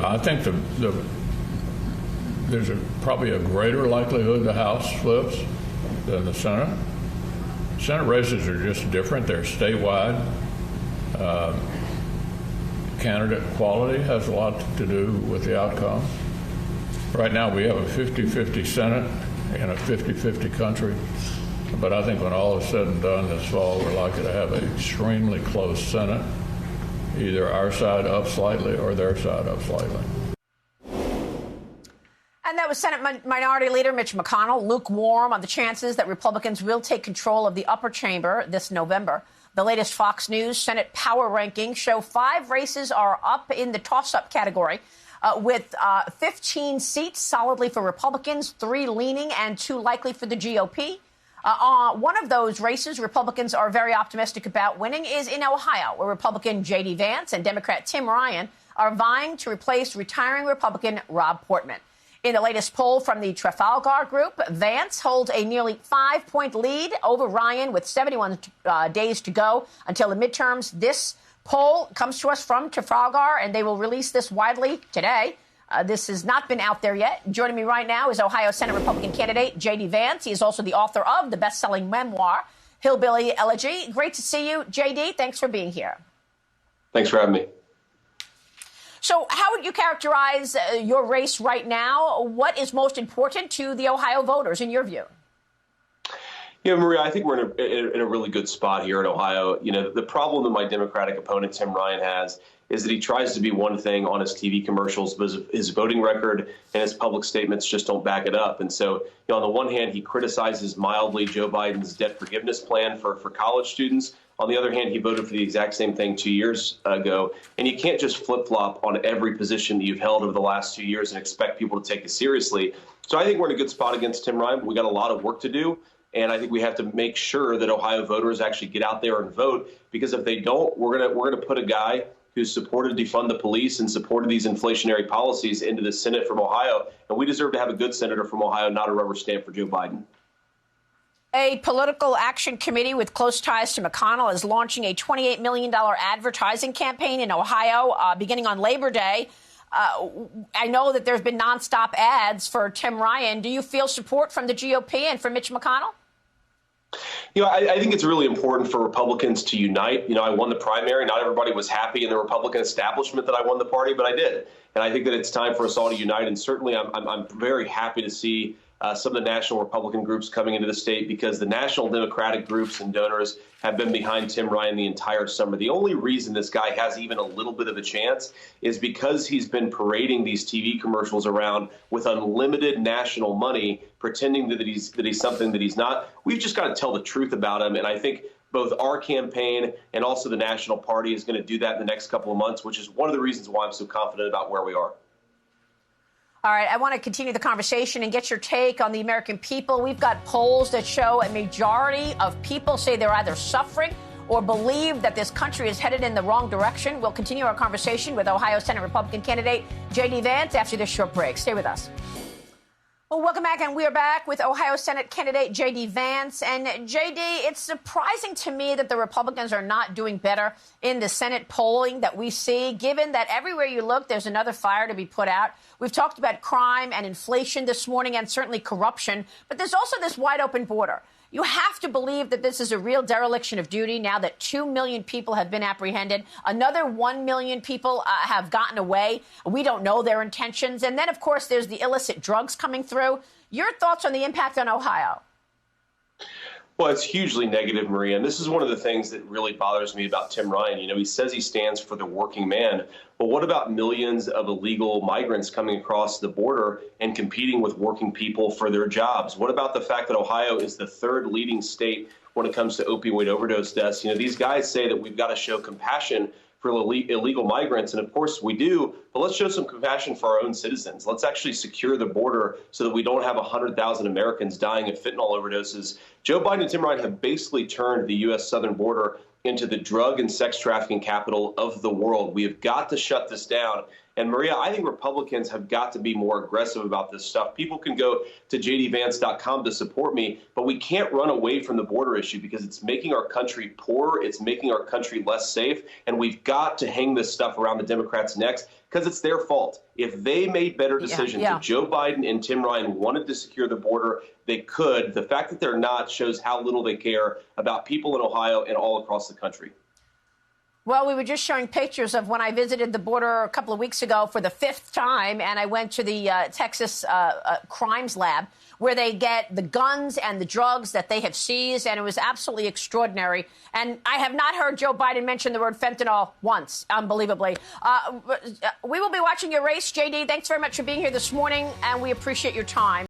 I think there's probably a greater likelihood the House flips than the Senate. Senate races are just different. They're statewide. Candidate quality has a lot to do with the outcome. Right now we have a 50-50 Senate in a 50-50 country. But I think when all is said and done this fall, we're likely to have an extremely close Senate, either our side up slightly or their side up slightly. And that was Senate Minority Leader Mitch McConnell, lukewarm on the chances that Republicans will take control of the upper chamber this November. The latest Fox News Senate power rankings show 5 races are up in the toss-up category, with 15 seats solidly for Republicans, 3 leaning, and 2 likely for the GOP. One of those races Republicans are very optimistic about winning is in Ohio, where Republican J.D. Vance and Democrat Tim Ryan are vying to replace retiring Republican Rob Portman. In the latest poll from the Trafalgar Group, Vance holds a nearly 5-point lead over Ryan with 71 days to go until the midterms. This poll comes to us from Trafalgar, and they will release this widely today. This has not been out there yet. Joining me right now is Ohio Senate Republican candidate J.D. Vance. He is also the author of the best-selling memoir, Hillbilly Elegy. Great to see you, J.D. Thanks for being here. Thanks for having me. So how would you characterize your race right now? What is most important to the Ohio voters, in your view? Yeah, Maria, I think we're in a really good spot here in Ohio. You know, the problem that my Democratic opponent, Tim Ryan, has is that he tries to be one thing on his TV commercials, but his voting record and his public statements just don't back it up. And so, you know, on the one hand, he criticizes mildly Joe Biden's debt forgiveness plan for college students. On the other hand, he voted for the exact same thing 2 years ago. And you can't just flip-flop on every position that you've held over the last 2 years and expect people to take it seriously. So I think we're in a good spot against Tim Ryan, but we got a lot of work to do. And I think we have to make sure that Ohio voters actually get out there and vote, because if they don't, we're gonna put a guy who's supported defund the police and supported these inflationary policies into the Senate from Ohio. And we deserve to have a good senator from Ohio, not a rubber stamp for Joe Biden. A political action committee with close ties to McConnell is launching a $28 million advertising campaign in Ohio beginning on Labor Day. I know that there's been nonstop ads for Tim Ryan. Do you feel support from the GOP and from Mitch McConnell? You know, I think it's really important for Republicans to unite. You know, I won the primary. Not everybody was happy in the Republican establishment that I won the party, but I did. And I think that it's time for us all to unite. And certainly I'm very happy to see some of the national Republican groups coming into the state, because the national Democratic groups and donors have been behind Tim Ryan the entire summer. The only reason this guy has even a little bit of a chance is because he's been parading these TV commercials around with unlimited national money, pretending that he's something that he's not. We've just got to tell the truth about him. And I think both our campaign and also the National Party is going to do that in the next couple of months, which is one of the reasons why I'm so confident about where we are. All right, I want to continue the conversation and get your take on the American people. We've got polls that show a majority of people say they're either suffering or believe that this country is headed in the wrong direction. We'll continue our conversation with Ohio Senate Republican candidate J.D. Vance after this short break. Stay with us. Well, welcome back, and we are back with Ohio Senate candidate J.D. Vance. And, J.D., it's surprising to me that the Republicans are not doing better in the Senate polling that we see, given that everywhere you look, there's another fire to be put out. We've talked about crime and inflation this morning, and certainly corruption, but there's also this wide-open border. You have to believe that this is a real dereliction of duty now that 2 million people have been apprehended. Another 1 million people have gotten away. We don't know their intentions. And then, of course, there's the illicit drugs coming through. Your thoughts on the impact on Ohio? Well, it's hugely negative, Maria. And this is one of the things that really bothers me about Tim Ryan. You know, he says he stands for the working man. But what about millions of illegal migrants coming across the border and competing with working people for their jobs? What about the fact that Ohio is the third leading state when it comes to opioid overdose deaths? You know, these guys say that we've got to show compassion for illegal migrants. And of course we do, but let's show some compassion for our own citizens. Let's actually secure the border so that we don't have 100,000 Americans dying of fentanyl overdoses. Joe Biden and Tim Ryan have basically turned the U.S. southern border into the drug and sex trafficking capital of the world. We have got to shut this down. And Maria, I think Republicans have got to be more aggressive about this stuff. People can go to jdvance.com to support me, but we can't run away from the border issue because it's making our country poorer. It's making our country less safe. And we've got to hang this stuff around the Democrats' necks because it's their fault. If they made better decisions, if Joe Biden and Tim Ryan wanted to secure the border, they could. The fact that they're not shows how little they care about people in Ohio and all across the country. Well, we were just showing pictures of when I visited the border a couple of weeks ago for the 5th time, and I went to the Texas Crimes Lab, where they get the guns and the drugs that they have seized, and it was absolutely extraordinary. And I have not heard Joe Biden mention the word fentanyl once, unbelievably. We will be watching your race, JD. Thanks very much for being here this morning, and we appreciate your time.